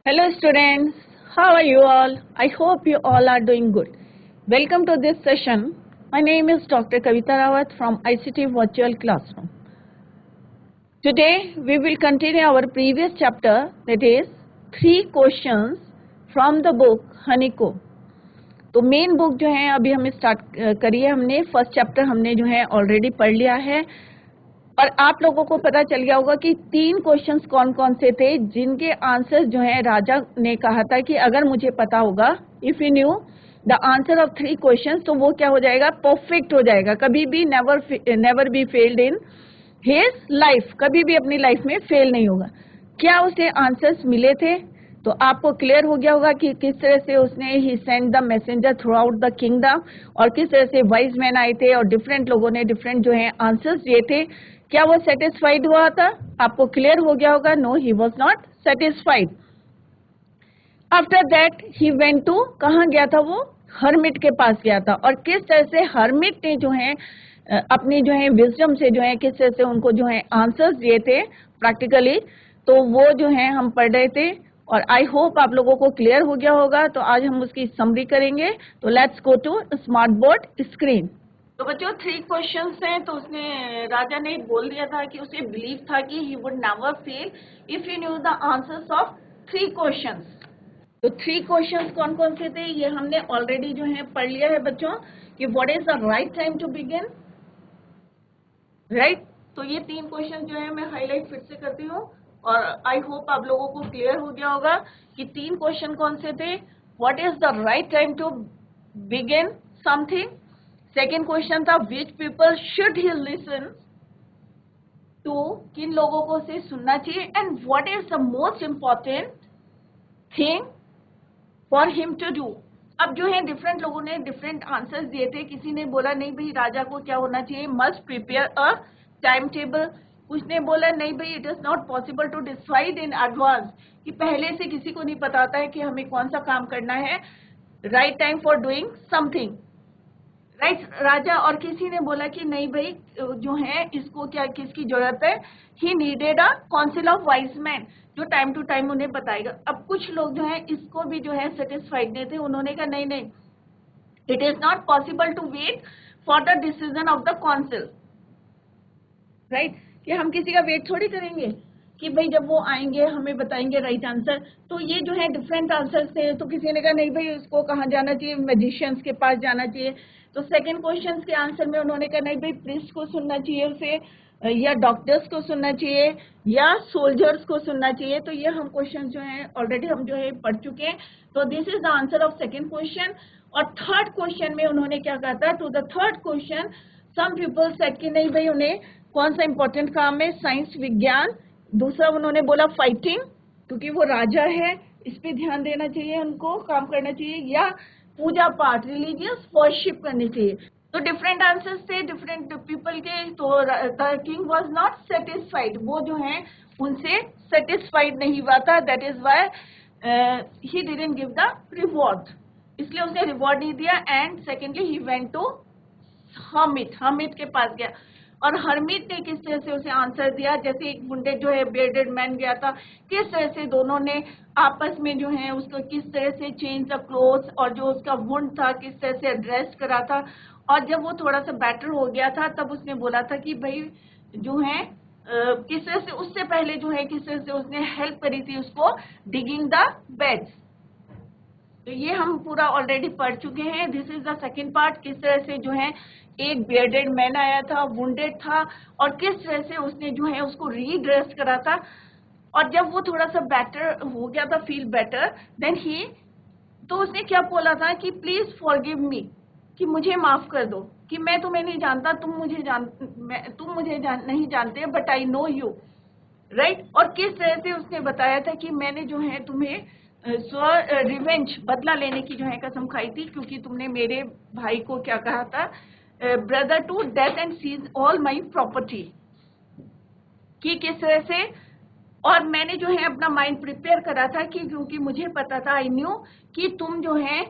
Hello students, how are you all? I hope you all are doing good. Welcome to this session. My name is Dr. Kavita Rawat from ICT Virtual Classroom. Today we will continue our previous chapter, that is 3 questions from the book Honeycomb. तो main book जो है अभी हमें start करी है हमने। First chapter हमने जो है ऑलरेडी पढ़ लिया है और आप लोगों को पता चल गया होगा कि 3 क्वेश्चंस कौन कौन से थे जिनके आंसर्स जो है राजा ने कहा था कि अगर मुझे पता होगा, if you new the answer of 3 questions, तो वो क्या हो जाएगा, परफेक्ट हो जाएगा, कभी भी never be failed in his life, कभी भी अपनी लाइफ में फेल नहीं होगा। क्या उसे आंसर्स मिले थे? तो आपको क्लियर हो गया होगा कि किस तरह से उसने ही send the messenger throughout the kingdom और किस तरह से वाइज मैन आए थे और डिफरेंट लोगों ने डिफरेंट जो है आंसर्स दिए थे। क्या वो सेटिस्फाइड हुआ था? आपको क्लियर हो गया होगा, no he was not satisfied. After that he went to, कहाँ गया था वो? हर्मिट के पास गया था। और किस तरह से हर्मिट ने जो है अपनी जो है विजडम से जो है किस तरह से उनको जो है आंसर्स दिए थे प्रैक्टिकली, तो वो जो है हम पढ़ रहे थे और आई होप आप लोगों को क्लियर हो गया होगा। तो आज हम उसकी समरी करेंगे। तो let's go to smart board screen. तो बच्चों 3 क्वेश्चंस हैं। तो उसने राजा ने बोल दिया था कि उसे बिलीव था कि he would never fail if he new the answers of 3 questions. तो 3 क्वेश्चंस कौन कौन से थे ये हमने ऑलरेडी जो है पढ़ लिया है बच्चों कि what is the right time to begin, right. तो ये 3 क्वेश्चन जो है मैं हाईलाइट फिर से करती हूँ और आई होप आप लोगों को क्लियर हो गया होगा कि 3 क्वेश्चन कौन से थे। What is the right time to begin something. Second question था which people should he listen to, किन लोगों को उसे सुनना चाहिए। And what is the most important thing for him to do. अब जो है डिफरेंट लोगों ने डिफरेंट आंसर्स दिए थे। किसी ने बोला नहीं भाई राजा को क्या होना चाहिए, must prepare a time table. कुछ ने बोला नहीं भाई it is not possible to decide in advance, कि पहले से किसी को नहीं पता होता है कि हमें कौन सा काम करना है, right time for doing something, right राजा। और किसी ने बोला कि नहीं भाई जो है इसको क्या किसकी जरूरत है, he needed a council of wise man जो टाइम टू टाइम उन्हें बताएगा। अब कुछ लोग जो है इसको भी जो है सेटिस्फाइड नहीं थे। उन्होंने कहा नहीं नहीं, it is not possible to wait for the decision of the council, right. कि हम किसी का वेट थोड़ी करेंगे कि भाई जब वो आएंगे हमें बताएंगे राइट आंसर। तो ये जो है डिफरेंट आंसर्स थे। तो किसी ने कहा नहीं भाई उसको कहाँ जाना चाहिए, मैजिशियंस के पास जाना चाहिए। तो सेकंड क्वेश्चन के आंसर में उन्होंने कहा नहीं भाई प्रिस्ट को सुनना चाहिए उसे, या डॉक्टर्स को सुनना चाहिए, या सोल्जर्स को सुनना चाहिए। तो ये हम क्वेश्चन जो है ऑलरेडी हम जो है पढ़ चुके हैं। तो this is the answer of second question. और थर्ड क्वेश्चन में उन्होंने क्या कहा था, to the third question some people said कि नहीं भाई उन्हें कौन सा इंपॉर्टेंट काम है, साइंस विज्ञान। दूसरा उन्होंने बोला फाइटिंग, क्योंकि वो राजा है इस पे ध्यान देना चाहिए, उनको काम करना चाहिए, या पूजा पाठ रिलीजियस वर्शिप करनी चाहिए। तो डिफरेंट आंसर्स थे डिफरेंट पीपल के। तो the king was not satisfied, वो जो है उनसे सेटिस्फाइड नहीं हुआ था। That is why he didn't give the reward, इसलिए उसने रिवॉर्ड नहीं दिया। And secondly he went to hermit के पास गया। और हर्मिट ने किस तरह से उसे आंसर दिया, जैसे एक मुंडे जो है बियर्डेड मैन गया था, किस तरह से दोनों ने आपस में जो है उसको किस तरह से चेंज द क्लोथ्स और जो उसका वुंड था किस तरह से एड्रेस करा था। और जब वो थोड़ा सा बेटर हो गया था तब उसने बोला था कि भाई जो है किस तरह से उससे पहले जो है किस तरह से उसने हेल्प करी थी उसको डिगिंग द बेड्स। तो ये हम पूरा ऑलरेडी पढ़ चुके हैं। This is the second part, किस तरह से जो है एक बियर्डेड मैन आया था, वुंडेड था, और किस तरह से उसने जो है उसको रीड्रेस करा था। और जब वो थोड़ा सा बेटर हो गया था, फील बेटर, देन ही, तो उसने क्या बोला था कि प्लीज फॉरगिव मी, कि मुझे माफ कर दो, कि मैं तुम्हें नहीं जानता, तुम मुझे नहीं जानते, but I know you, right. और किस तरह से उसने बताया था कि मैंने जो है तुम्हें रिवेंज बदला लेने की जो है कसम खाई थी, क्योंकि तुमने मेरे भाई को क्या कहा था, brother to death and seize all my property, कि किस तरह से। और मैंने जो है अपना माइंड प्रिपेयर करा था कि क्योंकि मुझे पता था, आई न्यू, कि तुम जो है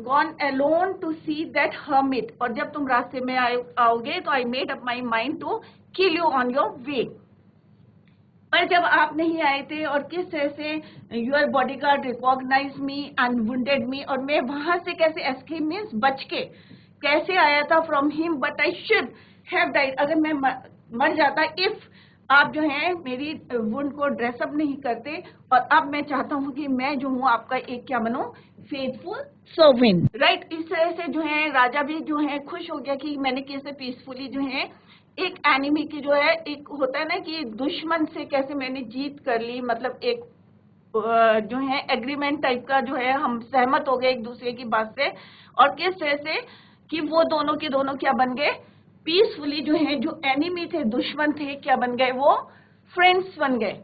gone alone to see that hermit, और जब तुम रास्ते में आओगे तो I made up my mind to kill you on your way. पर जब आप नहीं आए थे और किस तरह से your bodyguard recognise me and wounded me, और मैं वहां से कैसे एस्केप मीन्स बच के कैसे आया था from him, but I should have died, अगर मैं मर जाता इफ आप जो है मेरी वुंड को ड्रेसअप नहीं करते। और अब मैं चाहता हूँ कि मैं जो हूँ आपका एक क्या बनूं, फेथफुल सर्वेंट, राइट। इस तरह से जो है राजा भी जो है खुश हो गया कि मैंने कैसे पीसफुली जो है एक एनिमी की जो है, एक होता है ना कि दुश्मन से कैसे मैंने जीत कर ली, मतलब एक जो है एग्रीमेंट टाइप का जो है, हम सहमत हो गए एक दूसरे की बात से, और किस तरह से कि वो दोनों के दोनों क्या बन गए, पीसफुली जो है, जो एनिमी थे, दुश्मन थे, क्या बन गए, वो फ्रेंड्स बन गए,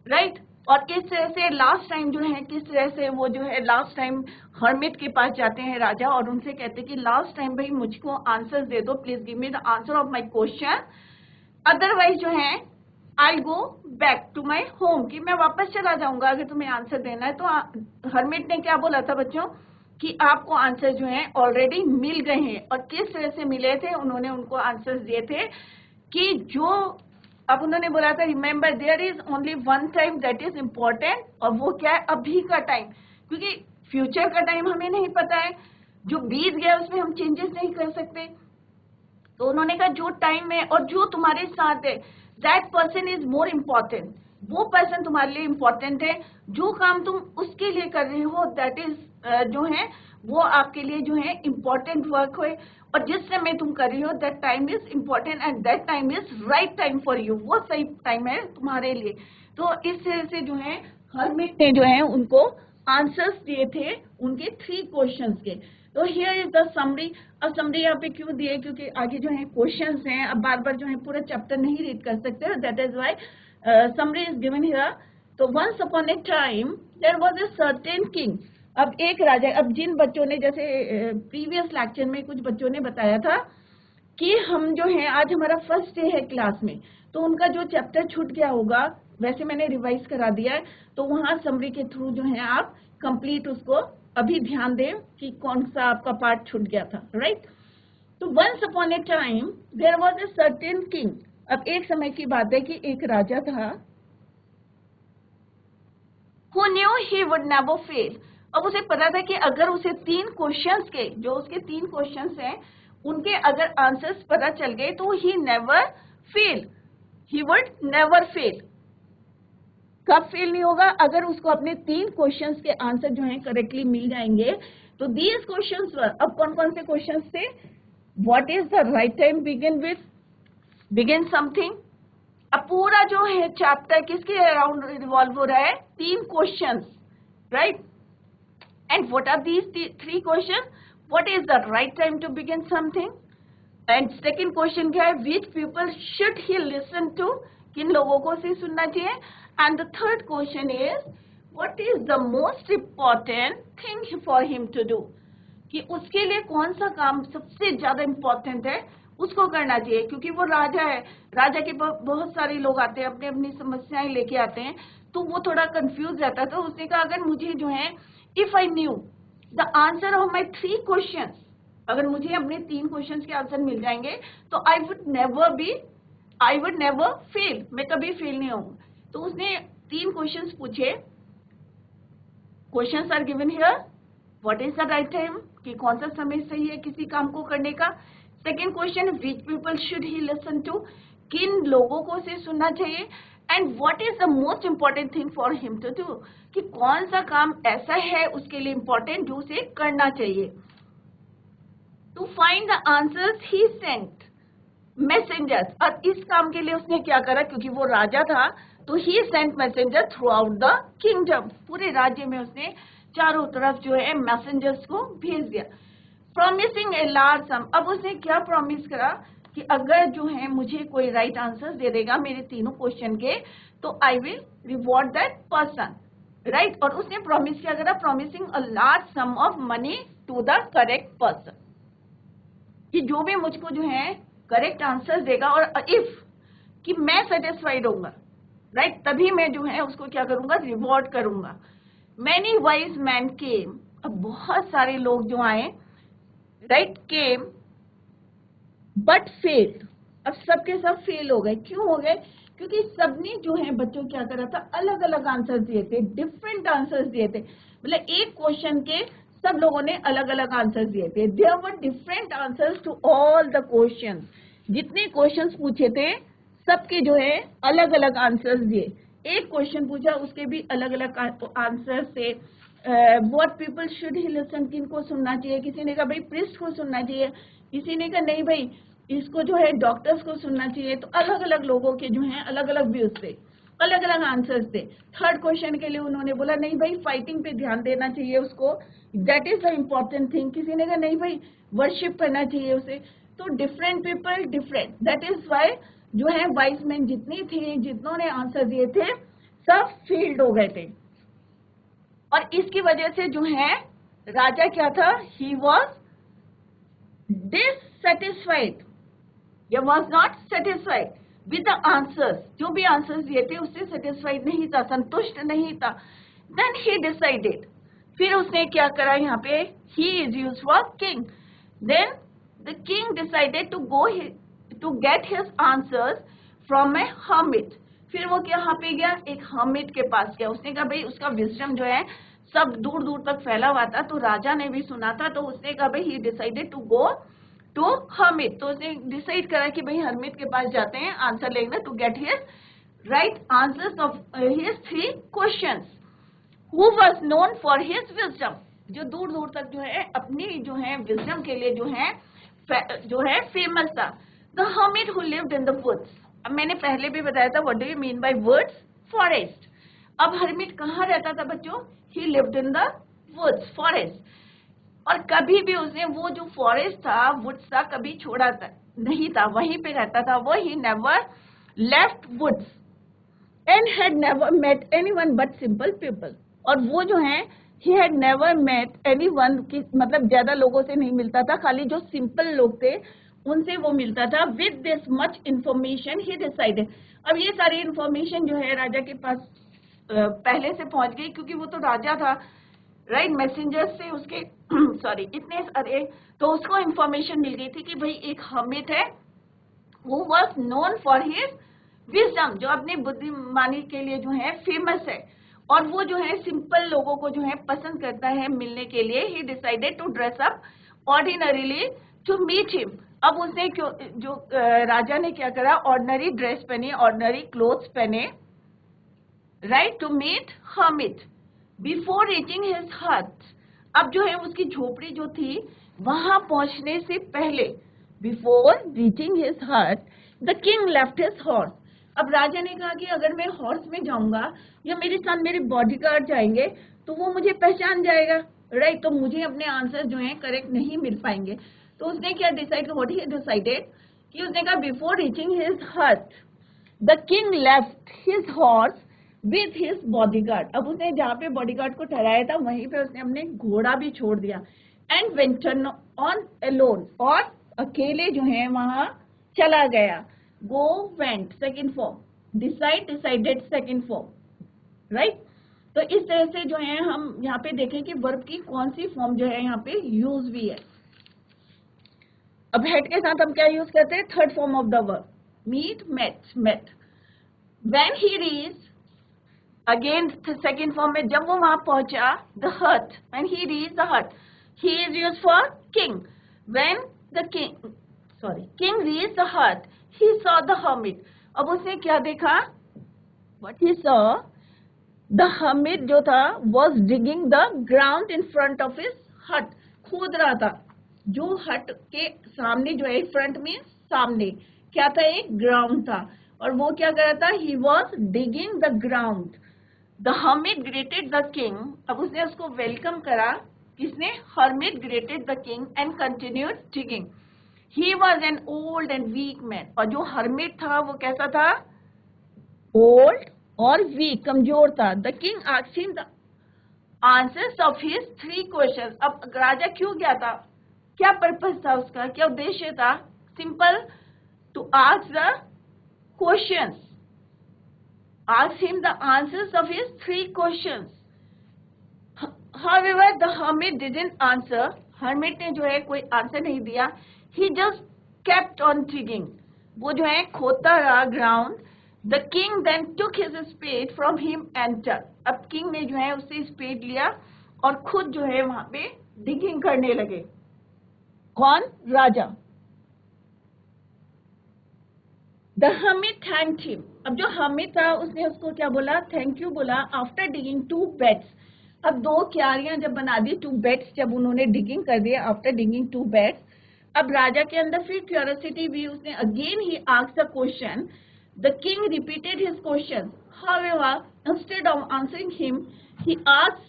राइट। और किस तरह से लास्ट टाइम जो है, किस तरह से वो जो है लास्ट टाइम हर्मिट के पास जाते हैं राजा, और उनसे कहते हैं कि लास्ट टाइम भाई मुझको आंसर दे दो, please give me the answer of my question, otherwise जो है I go back to my home, कि मैं वापस चला जाऊंगा अगर तुम्हें आंसर देना है। तो हर्मिट ने क्या बोला था बच्चों, कि आपको आंसर जो है ऑलरेडी मिल गए हैं, और किस तरह से मिले थे, उन्होंने उनको आंसर्स दिए थे कि जो, अब उन्होंने बोला था remember there is only one time that is important, और वो क्या है, अभी का टाइम, क्योंकि फ्यूचर का टाइम हमें नहीं पता है, जो बीत गया उसमें हम चेंजेस नहीं कर सकते। तो उन्होंने कहा जो टाइम में और जो तुम्हारे साथ है that person is more important, वो पर्सन तुम्हारे लिए इम्पोर्टेंट है, जो काम तुम उसके लिए कर रहे हो दैट इज जो है वो आपके लिए जो है इम्पोर्टेंट वर्क है, और जिस समय तुम कर रही हो that time is important and that time is right time for you, वो सही टाइम है तुम्हारे लिए। तो इस तरह से जो है हर्मिट ने जो है उनको आंसर्स दिए थे उनके 3 क्वेश्चंस के। तो हियर इज द समरी। अब समरी यहाँ पे क्यों दिए, क्योंकि आगे जो है क्वेश्चंस हैं, अब बार बार जो है पूरा चैप्टर नहीं रीड कर सकते, that is why summary is given here. तो once upon a time there was a certain king, अब एक राजा, अब जिन बच्चों ने जैसे प्रीवियस लेक्चर में कुछ बच्चों ने बताया था कि हम जो है आज हमारा फर्स्ट डे है क्लास में, तो उनका जो चैप्टर छूट गया होगा, वैसे मैंने रिवाइज करा दिया है, तो वहां समरी के थ्रू जो है आप कंप्लीट उसको अभी ध्यान दें कि कौन सा आपका पार्ट छूट गया था, राइट। तो once upon a time there was a certain king, अब एक समय की बात है कि एक राजा था, who knew he would never fail, अब उसे पता था कि अगर उसे 3 क्वेश्चंस के, जो उसके 3 क्वेश्चंस हैं उनके अगर आंसर्स पता चल गए तो he never fail, he would never fail, कब फेल नहीं होगा, अगर उसको अपने 3 क्वेश्चंस के आंसर जो हैं करेक्टली मिल जाएंगे। तो दीज क्वेश्चंस वर, अब कौन कौन से क्वेश्चंस थे, what is the right time begin with, begin something, अब पूरा जो है चैप्टर किसके अराउंड रिवॉल्व हो रहा है, 3 questions, right. And what are these 3 question, what is the right time to begin something, and second question क्या है, which people should he listen to, किन लोगों को से सुनना चाहिए, and the third question is what is the most important thing for him to do, कि उसके लिए कौन सा काम सबसे ज्यादा इम्पोर्टेंट है उसको करना चाहिए, क्योंकि वो राजा है, राजा के बहुत सारे लोग आते हैं, अपनी अपनी समस्याएं लेके आते हैं, तो वो थोड़ा कंफ्यूज रहता है। तो उसने कहा अगर मुझे जो है if I knew the answer of my 3 question, अगर मुझे अपने 3 क्वेश्चंस के आंसर मिल जाएंगे तो आई वुड नेवर फेल, मैं कभी फेल नहीं होऊंगा। तो उसने 3 क्वेश्चंस पूछे, questions are given here, what is the right time, कि कौन सा समय सही है किसी काम को करने का, second question which people should he listen to, किन लोगों को से सुनना चाहिए, and what is the most important thing for him to do, कि कौन सा काम ऐसा है उसके लिए इम्पोर्टेंट जो उसे करना चाहिए। To find the answers he sent messengers, और इस काम के लिए उसने क्या करा, क्योंकि वो राजा था तो he sent messenger throughout the kingdom, पूरे राज्य में उसने चारों तरफ जो है मैसेंजर्स को भेज दिया। प्रॉमिसिंग ए लार्ज सम, अब उसने क्या प्रॉमिस करा कि अगर जो है मुझे कोई राइट आंसर दे देगा मेरे तीनों क्वेश्चन के, तो I will reward that person, right. और उसने प्रॉमिस क्या करा, promising a large sum of money to the correct person, कि जो भी मुझको जो है करेक्ट आंसर देगा, और इफ कि मैं सेटिस्फाइड होऊंगा, राइट, तभी मैं जो है उसको क्या करूंगा, रिवॉर्ड करूंगा। मैनी वाइज मैन केम, अब बहुत सारे लोग जो आए, राइट, केम बट फेल्ड, अब सबके सब फेल हो गए, क्यों हो गए, क्योंकि सबने जो है बच्चों क्या करा था, अलग अलग आंसर दिए थे, डिफरेंट आंसर्स दिए थे। मतलब एक क्वेश्चन के सब लोगों ने अलग अलग आंसर्स दिए थे। There were different answers to all the questions. जितने क्वेश्चंस पूछे थे सबके जो है अलग अलग आंसर्स दिए। एक क्वेश्चन पूछा उसके भी अलग अलग आंसर्स थे। What people should he listen, किनको सुनना चाहिए। किसी ने कहा भाई प्रीस्ट को सुनना चाहिए, किसी ने कहा नहीं भाई इसको जो है डॉक्टर्स को सुनना चाहिए। तो अलग अलग लोगों के जो है अलग अलग व्यूज थे, अलग अलग आंसर्स थे। थर्ड क्वेश्चन के लिए उन्होंने बोला नहीं भाई फाइटिंग पे ध्यान देना चाहिए उसको, that is the important thing. किसी ने कहा नहीं भाई वर्शिप करना चाहिए उसे। तो different people different, that is why जो है वाइज मैन जितनी थी, जितनों ने आंसर दिए थे सब फील्ड हो गए थे। और इसकी वजह से जो है राजा क्या था, ही वॉज डिससेटिस्फाइड या was not satisfied with the answers. जो भी आंसर्स दिए थे उससे सेटिस्फाइड नहीं था, संतुष्ट नहीं था। देन ही डिसाइडेड, फिर उसने क्या करा, यहाँ पे he is used for king. Then the king decided to go to get his answers from a hermit. फिर वो यहाँ पे गया, एक हर्मिट के पास गया। उसने कहा भाई उसका विजडम जो है सब दूर दूर तक फैला हुआ था, तो राजा ने भी सुना था। तो उसने कहा भाई he decided to go to hermit. तो उसने डिसाइड करा कि भाई हर्मिट के पास जाते हैं आंसर लेना, to get his right answers of his 3 questions. Who was known for his wisdom, जो दूर दूर तक जो है अपनी जो है विजडम के लिए जो है फेमस था। The hermit who lived in the woods. अब मैंने पहले भी बताया था what do you mean by woods, forest. अब हर्मिट कहाँ रहता था बच्चों, he lived in the woods, forest. और कभी भी उसने वो जो फॉरेस्ट था, वुड्स था, कभी छोड़ा था नहीं था, वहीं पे रहता था वो। He never left woods and had never met anyone but simple people. और वो जो है he had never met anyone, मतलब ज्यादा लोगों से नहीं मिलता था, खाली जो सिंपल लोग थे उनसे वो मिलता था। With this much information he decided. अब ये सारी इंफॉर्मेशन जो है राजा के पास पहले से पहुंच गई, क्योंकि वो तो राजा था, राइट। मैसेंजर्स से उसके सॉरी इतने सारे, तो उसको इंफॉर्मेशन मिल गई थी कि भाई एक हर्मिट है who was known for his wisdom, जो अपनी बुद्धिमानी के लिए जो है फेमस है, और वो जो है सिंपल लोगों को जो है पसंद करता है मिलने के लिए। He decided to dress up ordinarily to meet him. अब उसने जो राजा ने क्या करा, ऑर्डिनरी ड्रेस पहनी, ऑर्डिनरी क्लोथ्स पहने, right, to meet hermit before reaching his hut. अब जो है उसकी झोपड़ी जो थी वहां पहुंचने से पहले, बिफोर रीचिंग हिज हट, the king left his horse. अब राजा ने कहा कि अगर मैं हॉर्स में जाऊंगा या मेरे साथ मेरे बॉडीगार्ड जाएंगे तो वो मुझे पहचान जाएगा, राइट। तो मुझे अपने आंसर जो है करेक्ट नहीं मिल पाएंगे। तो उसने क्या डिसाइड, व्हाट ही डिसाइडेड, कि उसने कहा बिफोर रीचिंग हिज हट the king left his horse with his bodyguard. अब उसने जहाँ पे बॉडीगार्ड को ठहराया था वहीं पे उसने अपने घोड़ा भी छोड़ दिया। एंड वेंचर ऑन अलोन, और अकेले जो है वहां चला गया। Go went second form, decide decided second form, right. तो इस तरह से जो है हम यहाँ पे देखें कि वर्ब की कौन सी फॉर्म जो है यहाँ पे यूज भी है। अब हेड के साथ हम क्या यूज करते हैं, third form of the verb, meet, met, met. When he reached, again second form में जब वो वहां पहुंचा, द हट, व्हेन ही रीच्ड द हट, ही is used for king. When the king reached the हट, ही सॉ द हर्मिट। अब उसने क्या देखा, what he saw, the hermit जो था was digging the ground in front of his हट, खोद रहा था। जो हट के सामने जो है, फ्रंट में सामने क्या था, एक ग्राउंड था, और वो क्या कर रहा था, he was digging the ground. The hermit greeted the king. अब उसने उसको वेलकम करा, किसने, hermit greeted the king and continued digging. He was an old and weak man. और जो हर्मिट था वो कैसा था, ओल्ड और वीक, कमजोर था। The king asked him the answers of his 3 questions. अब राजा क्यों गया था, क्या पर्पस था उसका, क्या उद्देश्य था, simple, to ask the questions, asked him the answers of his 3 questions. However, the hermit didn't answer. Hermit ने जो है कोई आंसर नहीं दिया. He just kept on digging. वो जो है खोदता रहा ground, the king then took his spade from him and dug. अब किंग ने जो है उससे स्पेड लिया और खुद जो है वहां पे डिगिंग करने लगे. कौन? राजा. The hermit thanked him. अब जो hermit था उसने उसको क्या बोला? थैंक यू बोला. After digging 2 beds. अब 2 क्यारियां जब बना दी, 2 beds जब उन्होंने डिगिंग कर दिया, आफ्टर डिगिंग 2 beds, अब राजा के अंदर फिर क्यूरियोसिटी हुई. उसने again he asked the question. The king repeated his question. However, instead of answering him, he asked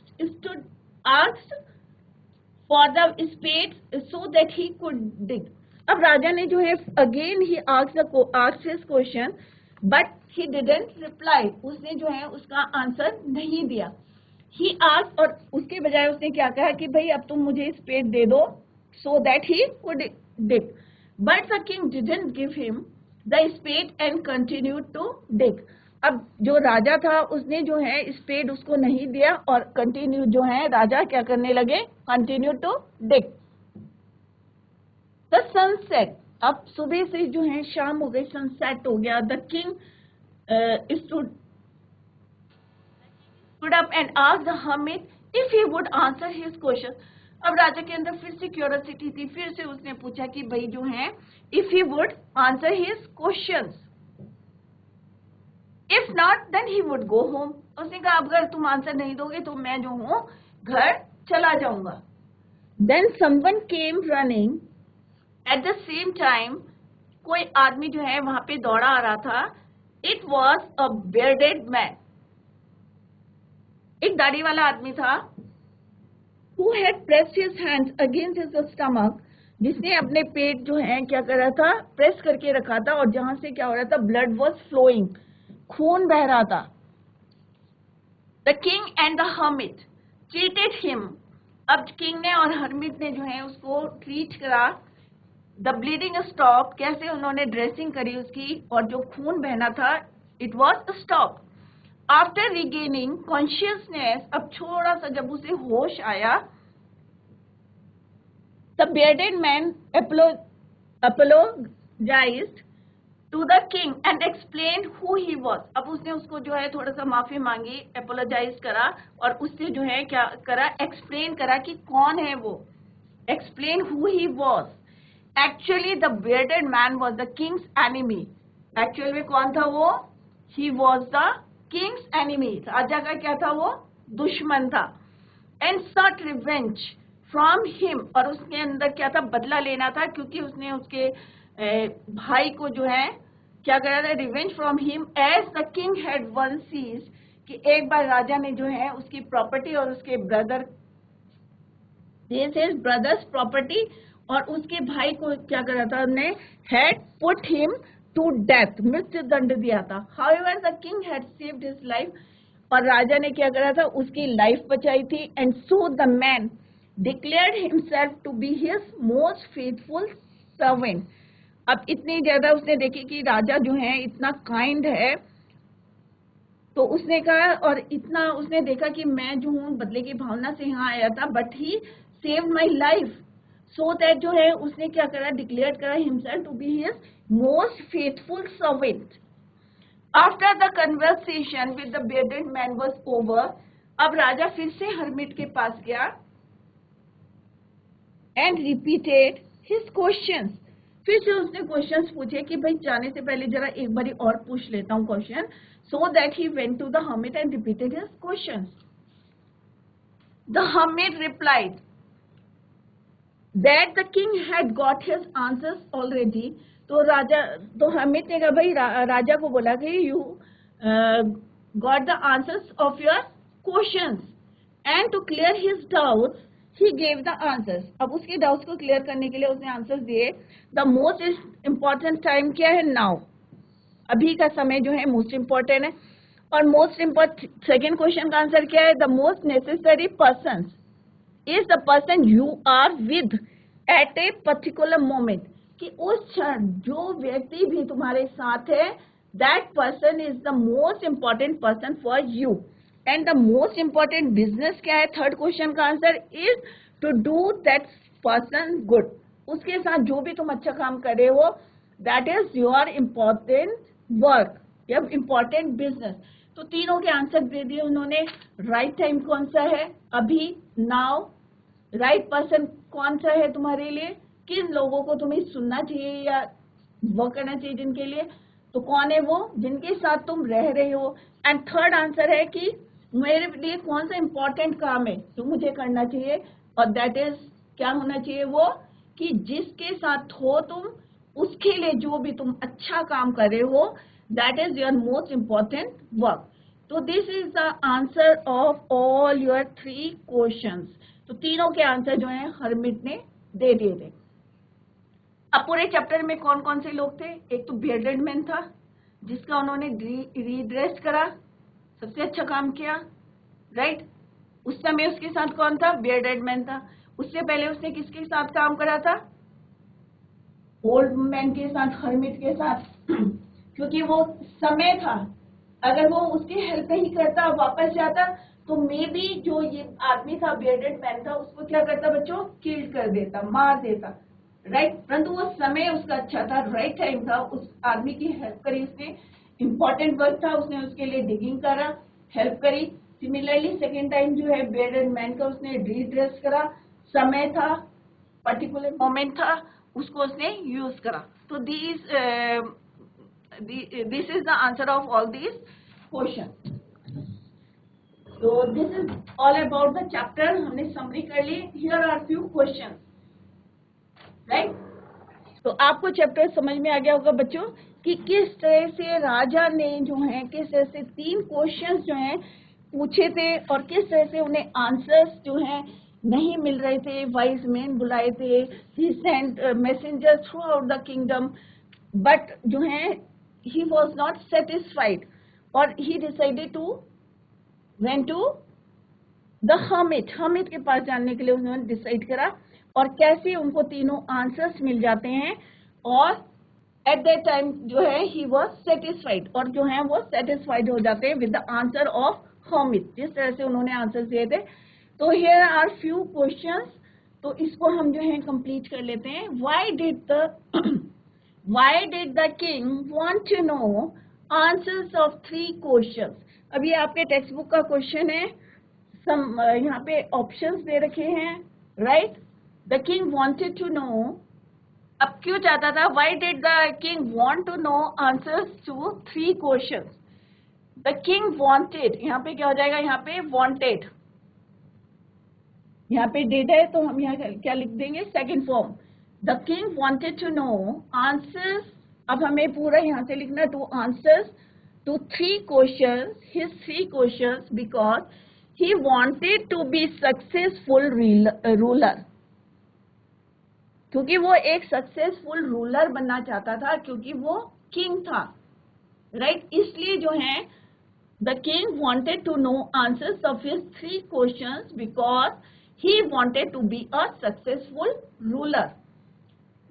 for the spade so that he could dig. अब राजा ने जो है again he asked his question, but he didn't reply. उसने जो है उसका answer नहीं दिया. He asked, और उसके बजाय उसने क्या कहा कि भाई अब तुम मुझे स्पेड दे दो, so that he could dig. But the king didn't give him the spade and continued to dig. अब जो राजा था उसने जो है स्पेड उसको नहीं दिया और कंटिन्यू जो है राजा क्या करने लगे? Continue to dig. The sunset. अब सुबह से जो है शाम हो गई, सनसेट हो गया. The king stood up and asked the hermit if he would answer his question. अब राजा के अंदर फिर से क्यूरियोसिटी थी, फिर से उसने पूछा कि भाई जो है if he would answer his questions. If not, then he would go home. उसने कहा अगर तुम आंसर नहीं दोगे तो मैं जो हूँ घर चला जाऊंगा. Then someone came running at the same time. कोई आदमी जो है वहां पे दौड़ा आ रहा था. It was a bearded man. एक दाढ़ी वाला आदमी था. Who had pressed his hands against his stomach. जिसने अपने पेट जो है क्या कर रहा था? प्रेस करके रखा था और जहां से क्या हो रहा था? Blood was flowing. खून बह रहा था. The king and the hermit treated him. अब किंग ने और हर्मिट ने जो है उसको ट्रीट करा. The bleeding stop. कैसे उन्होंने ड्रेसिंग करी उसकी और जो खून बहना था it was stop. After regaining consciousness. अब थोड़ा सा जब उसे होश आया, the bearded man apologized to the king and explained who he was. अब उसने उसको जो है थोड़ा सा माफी मांगी, अपोलोजाइज करा और उससे जो है क्या करा? एक्सप्लेन करा कि कौन है वो. Explain who he was. Actually the bearded man was the king's enemy. Actual में कौन था वो? He was the king's enemy. राजा का क्या था वो? दुश्मन था. And sought revenge from him. और उसके अंदर क्या था? बदला लेना था, क्योंकि उसने उसके भाई को जो है क्या करा था? Revenge from him as the king had once seized. कि एक बार राजा ने जो है उसकी प्रॉपर्टी और उसके ब्रदर्स प्रॉपर्टी और उसके भाई को क्या करा था? हमने had put him to death. मृत्यु दंड दिया था. However the king had saved his life. और राजा ने क्या करा था? उसकी लाइफ बचाई थी. And so the man declared himself to be his most faithful servant. अब इतनी ज्यादा उसने देखी कि राजा जो है इतना काइंड है, तो उसने कहा, और इतना उसने देखा कि मैं जो हूँ बदले की भावना से यहाँ आया था, but he saved my life. So that जो है उसने क्या करा? डिक्लेयर करा himself to be his most faithful servant. After the conversation with the bearded man was over. अब राजा फिर से हर्मिट के पास गया एंड रिपीटेड हिज क्वेश्चंस. फिर से उसने क्वेश्चंस पूछे कि भाई जाने से पहले जरा एक बारी और पूछ लेता हूँ question. So that he went to the hermit and repeated his questions. The hermit replied that the king had got his answers already. तो hermit ने कहा भाई राजा को बोला कि you got the answers of your questions and to clear his doubts he gave the answers. अब उसके डाउट्स को क्लियर करने के लिए उसने आंसर्स दिए. द मोस्ट इम्पॉर्टेंट टाइम क्या है? नाउ. अभी का समय जो है मोस्ट इम्पॉर्टेंट है. और मोस्ट इम्पॉर्टेंट सेकेंड क्वेश्चन का आंसर क्या है? The most necessary person is the person you are with at a particular moment. कि उस क्षण जो व्यक्ति भी तुम्हारे साथ है, that person is the most important person for you. And the most important business क्या है? थर्ड क्वेश्चन का answer is to do that person good. उसके साथ जो भी तुम अच्छा काम कर रहे हो, that is your important work. या इम्पोर्टेंट बिजनेस। तो तीनों के आंसर दे दिए उन्होंने। राइट टाइम कौन सा है, अभी, नाउ। राइट पर्सन कौन सा है तुम्हारे लिए, किन लोगों को तुम्हें सुनना चाहिए या वर्क करना चाहिए जिनके लिए, तो कौन है वो जिनके साथ तुम रह रहे हो। एंड थर्ड आंसर है कि मेरे लिए कौन सा इम्पोर्टेंट काम है जो मुझे करना चाहिए, और दैट इज क्या होना चाहिए वो, कि जिसके साथ हो तुम उसके लिए जो भी तुम अच्छा काम कर रहे हो, that is your most important work. तो this is the answer of all your 3 questions. तो तीनों के आंसर जो है हरमित ने दे दिए थे। अब पूरे चैप्टर में कौन कौन से लोग थे, एक तो बियर्डेड मैन था जिसका उन्होंने रीड्रेस करा, सबसे अच्छा काम किया, राइट। उस समय उसके साथ कौन था, बियर्डेड मैन था। उससे पहले उसने किसके साथ काम करा था, ओल्ड मैन के साथ, हरमित के साथ, क्योंकि वो समय था, अगर वो उसकी हेल्प नहीं करता, वापस जाता, तो मे बी जो ये आदमी था, बियर्डेड मैन था, उसको क्या करता बच्चों, किल कर देता, मार देता, राइट। परंतु वो समय उसका अच्छा था, राइट टाइम था, उस आदमी की हेल्प करी उसने, इम्पोर्टेंट वर्क था, उसने उसके लिए डिगिंग करा, हेल्प करी। सिमिलरली सेकेंड टाइम जो है बियर्डेड मैन का उसने रीड्रेस करा, समय था, पर्टिकुलर मोमेंट था, उसको उसने यूज करा। तो this is the answer of all these question. तो this is all about the chapter, हमने समरी कर ली। Here are few question, right. तो आपको चैप्टर समझ में आ गया होगा बच्चों कि किस तरह से राजा ने जो है, किस तरह से 3 क्वेश्चंस जो हैं पूछे थे और किस तरह से उन्हें आंसर्स जो हैं नहीं मिल रहे थे। वाइज मैन बुलाए थे, he sent messenger throughout the kingdom, but जो है ही वॉज नॉट सेटिस्फाइड और he decided to went to the hermit के पास जाने के लिए उन्होंने डिसाइड करा, और कैसे उनको तीनों आंसर्स मिल जाते हैं, और एट दैट टाइम जो है ही वाज सेटिस्फाइड, और जो है वो सेटिस्फाइड हो जाते हैं with the answer of hermit, जिस तरह से उन्होंने आंसर दिए थे। तो हियर आर फ्यू क्वेश्चंस, तो इसको हम जो है कंप्लीट कर लेते हैं। Why did the king want to know answers of 3 questions. अभी आपके टेक्स्ट बुक का क्वेश्चन है, यहाँ पे ऑप्शंस दे रखे हैं, right. The king wanted to know, अब क्यों चाहता था, why did the king want to know answers to 3 questions. The king wanted, यहाँ पे क्या हो जाएगा, यहाँ पे वांटेड, यहाँ पे डिड है तो हम यहाँ क्या लिख देंगे, second form. The king wanted to know answers, अब हमें पूरा यहाँ से लिखना, to answers to 3 questions, his 3 questions, because he wanted to be successful ruler, क्योंकि वो एक सक्सेसफुल रूलर बनना चाहता था, क्योंकि वो किंग था, राइट। इसलिए जो है the king wanted to know answers of his 3 questions because he wanted to be a successful ruler.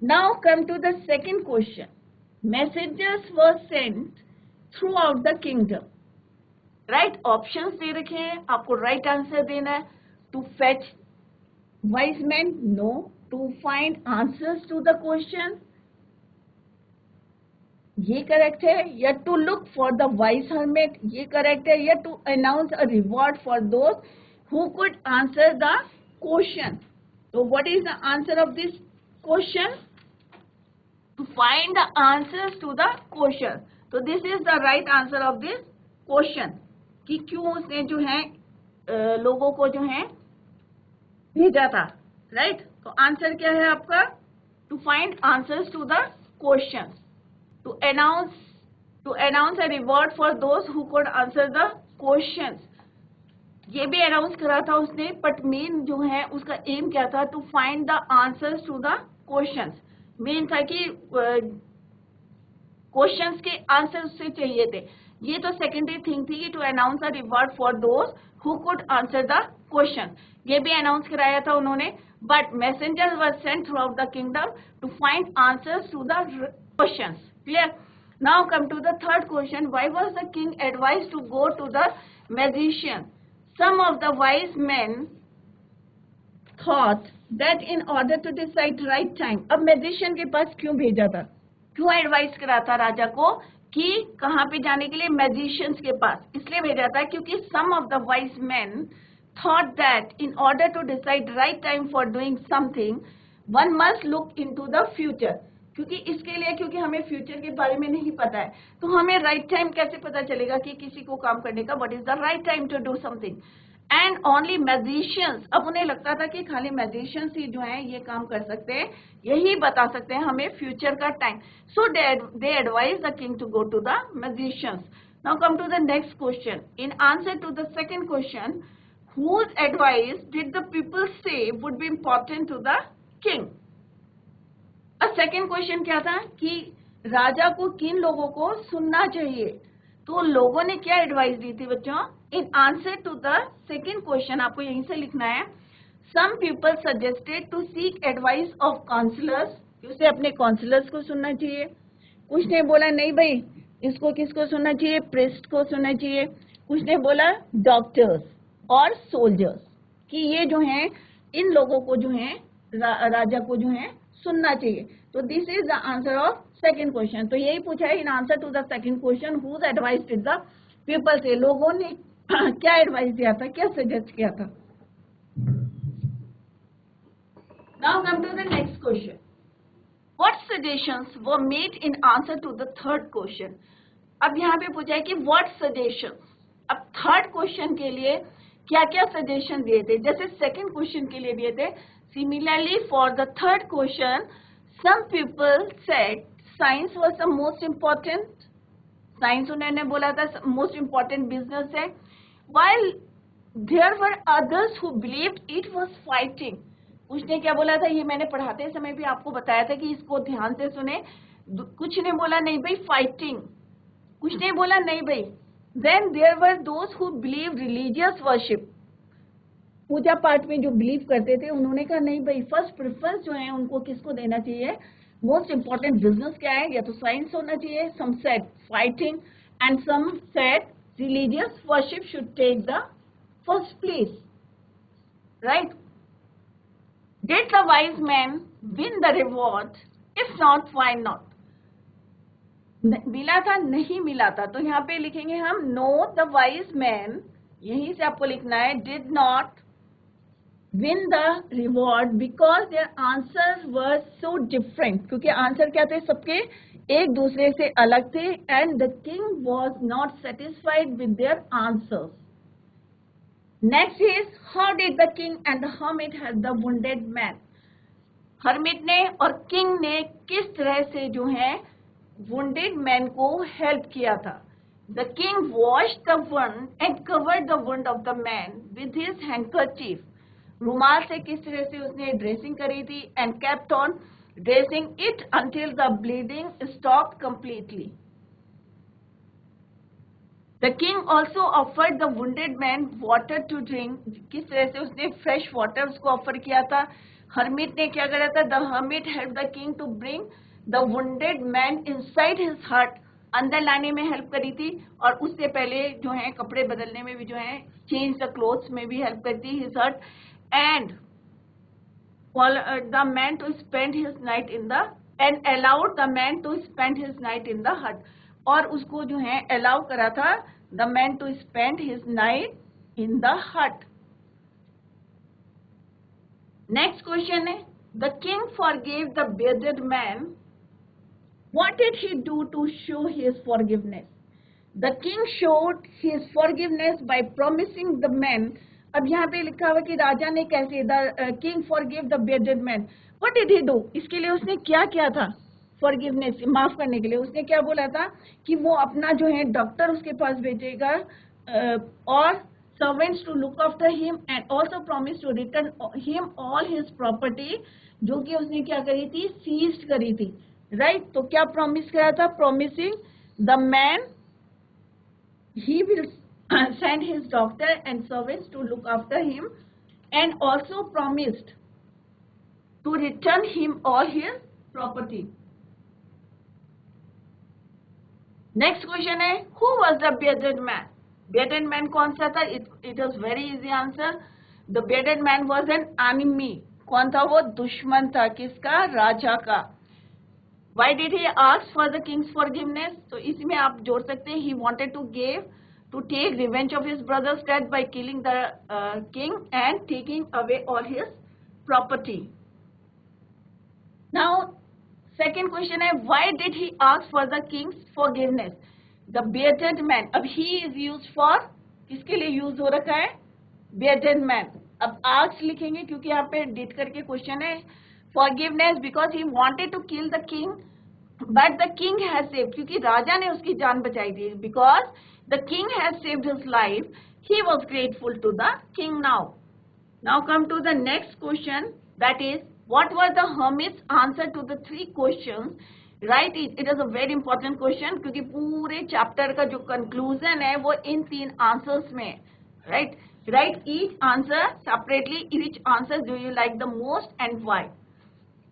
Now come to the second question, messengers were sent throughout the kingdom, right. Options दे रखे हैं, आपको right answer देना है। To fetch wise man, no. To find answers to the question, ये correct है। या to look for the wise hermit, ये करेक्ट है। या to announce a reward for those who could answer the question. तो what is the answer of this question, to find the answers to the question. तो this is the right answer of this question, कि क्यों उसने जो है लोगों को जो है भेजा था, राइट। तो आंसर क्या है आपका, to find answers to the question, to announce a reward for those who could answer the question. ये भी अनाउंस करा था उसने, बट मेन जो है उसका एम क्या था, to find the answers to the question. Main था कि क्वेश्चंस के आंसर उससे चाहिए थे। ये तो सेकेंडरी थिंग थी कि to announce a reward for those who could answer the question, ये भी अनाउंस कराया था उन्होंने। But messenger were sent throughout the kingdom to find answers to the questions. Clear. Now come to the third question, why was the king advised to go to the magician. Some of the wise men thought that in order to decide right time. अब magician के पास क्यों भेजा था, क्यों advice करा था राजा को कि कहाँ पे जाने के लिए, मैजिशियंस के पास। इसलिए भेजा था क्योंकि some of the wise man thought that in order to decide right time for doing something one must look into the future। क्योंकि इसके लिए, क्योंकि हमें फ्यूचर के बारे में नहीं पता है, तो हमें राइट टाइम कैसे पता चलेगा कि किसी को काम करने का, what is the right time to do something. And only magicians, अब उन्हें लगता था कि खाली मैजिशियंस ही जो है ये काम कर सकते हैं, यही बता सकते हैं हमें फ्यूचर का time. So they advise the king to go to the magicians. Now come to the next question. In answer to the second question, whose advice did the people say would be important to the king? अब second question क्या था कि राजा को किन लोगों को सुनना चाहिए, तो लोगों ने क्या एडवाइस दी थी बच्चों? In answer to the second question आपको यहीं से लिखना है, some people suggested to seek advice of counsellors, उसे अपने काउंसलर्स को सुनना चाहिए। कुछ ने बोला नहीं भाई, इसको किसको सुनना चाहिए, प्रिस्ट को सुनना चाहिए। कुछ ने बोला डॉक्टर्स और सोल्जर्स, कि ये जो हैं इन लोगों को जो है राजा को जो है सुनना चाहिए। तो this is the answer of second question. तो यही पूछा है in answer to the second question, whose advice did the people से, लोगों ने क्या एडवाइस दिया था, क्या सजेस्ट किया था। Now come to the next question, what suggestions were made in answer to the third question. अब यहाँ पे पूछा है कि व्हाट सजेशंस, अब थर्ड क्वेश्चन के लिए क्या क्या सजेशन दिए थे, जैसे सेकंड क्वेश्चन के लिए दिए थे। Similarly for the third question, some people said science was the most important, science उन्होंने बोला था मोस्ट इम्पोर्टेंट बिजनेस है, while there were others who believed it was fighting. उसने क्या बोला था, ये मैंने पढ़ाते समय भी आपको बताया था कि इसको ध्यान से सुने। कुछ ने बोला नहीं भाई फाइटिंग, कुछ ने बोला नहीं भाई। Then there were those who believed religious worship, पूजा पाठ में जो बिलीव करते थे, उन्होंने कहा नहीं भाई फर्स्ट प्रेफरेंस जो है उनको किसको देना चाहिए, मोस्ट इम्पोर्टेंट बिजनेस क्या है, या तो साइंस होना चाहिए। Some said fighting and some said religious worship should take the first place, right. Did the wise man win the reward? If not, why not? मिला था नहीं मिला था, तो यहाँ पे लिखेंगे हम नो द वाइज मैन, यहीं से आपको लिखना है did not win the reward because their answers were so different, क्योंकि आंसर क्या थे, सबके एक दूसरे से अलग थे। And the king was not satisfied with their answers. Next is how did the king and the hermit help the wounded man. Hermit ने और किंग ने किस तरह से जो है wounded man को हेल्प किया था। The king washed the wound and covered the wound of the man with his handkerchief। रुमाल से किस तरह से उसने ड्रेसिंग करी थी, and kept on dressing it until the bleeding stopped completely। The king also offered the wounded man water to drink। किस तरह से उसने फ्रेश वाटर उसको ऑफर किया था। हर्मिट ने क्या करा था, the hermit helped the king to bring the wounded man inside his hut, अंदर लाने में हेल्प करी थी, और उससे पहले जो है कपड़े बदलने में भी जो है चेंज द क्लोथ्स में भी हेल्प करती his hut, and the man to spend his night in the and allowed the man to spend his night in the hut, और उसको जो है अलाउ करा था the man to spend his night in the hut। Next question है, the king forgave the bearded man। What did he do to show his forgiveness? The king showed his forgiveness by promising the man। अब यहाँ पे लिखा हुआ कि राजा ने कैसे, the king forgave the bearded man। What did he do? इसके लिए उसने क्या किया था, forgiveness माफ करने के लिए उसने क्या बोला था कि वो अपना जो है डॉक्टर उसके पास भेजेगा, और servants to look after him, and also promised to return him all his property, जो कि उसने क्या करी थी, seized करी थी, राइट। तो क्या प्रॉमिस किया था, promising the man he will send his doctor and servants to look after him, and also promised to return him all his property. Next question है, who was the bearded man? bearded man कौन सा था? It was very easy answer, the bearded man was an enemy. कौन था वो? दुश्मन था, किसका? राजा का। Why did he ask for the king's forgiveness? तो इसमें आप जोड़ सकते हैं he wanted to take revenge of his brother's death by killing the king and taking away all his property. Now second question है why did he ask for the king's forgiveness? The bearded man, अब he is used for किसके लिए use हो रखा है? bearded man. अब asked लिखेंगे क्योंकि यहाँ पे did करके क्वेश्चन है. Forgiveness because he wanted to kill the king, but the king has saved, क्योंकि राजा ने उसकी जान बचाई थी. Because the king has saved his life, he was grateful to the king now. Now come to the next question, that is what were the hermit's answer to the three questions? Right, it is a very important question क्योंकि पूरे chapter का जो conclusion है वो इन तीन answers में है. Right, write each answer separately. Which answer do you like the most and why?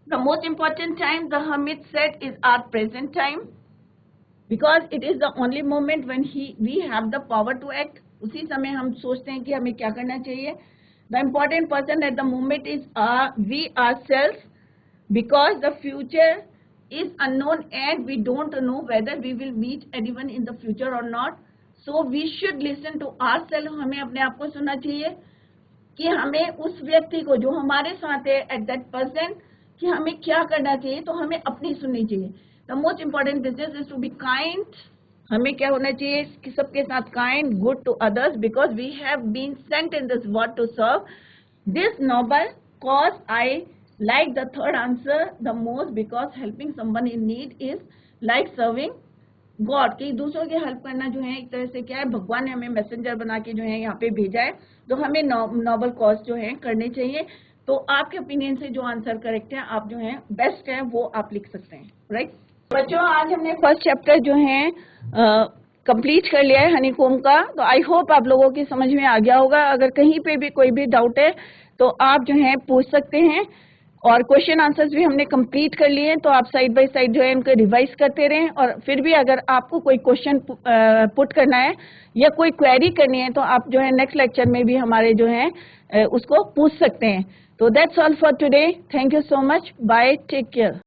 The most important time the hermit said is our present time, because it is the only moment when we have the power to act. उसी समय हम सोचते हैं कि हमें क्या करना चाहिए. The important person at the moment is we ourselves, because the future is unknown and we don't know whether we will meet anyone in the future or not. So we should listen to ourselves. हमें अपने आप को सुनना चाहिए कि हमें उस व्यक्ति को जो हमारे साथ है at that person कि हमें क्या करना चाहिए, तो हमें अपनी सुननी चाहिए. The most important business is to be kind. हमें क्या होना चाहिए कि सबके साथ kind, good to others, because we have been sent in this world to serve this noble cause. I like the third answer the most, because helping someone in need is like serving God. कि दूसरों की help करना जो है एक तरह से क्या है, भगवान ने हमें मैसेंजर बना के जो है यहाँ पे भेजा है, तो हमें नोबल कॉज जो है करने चाहिए. तो आपके ओपिनियन से जो आंसर करेक्ट है, आप जो है बेस्ट है वो आप लिख सकते हैं. राइट बच्चों, आज हमने फर्स्ट चैप्टर जो है कंप्लीट कर लिया है हनीकॉम्ब का. तो आई होप आप लोगों की समझ में आ गया होगा. अगर कहीं पे भी कोई भी डाउट है तो आप जो है पूछ सकते हैं. और क्वेश्चन आंसर्स भी हमने कंप्लीट कर लिए हैं, तो आप साइड बाय साइड जो है इनको रिवाइज करते रहें. और फिर भी अगर आपको कोई क्वेश्चन पुट करना है या कोई क्वेरी करनी है तो आप जो है नेक्स्ट लेक्चर में भी हमारे जो है उसको पूछ सकते हैं. तो that's all for today. Thank you so much. Bye. Take care.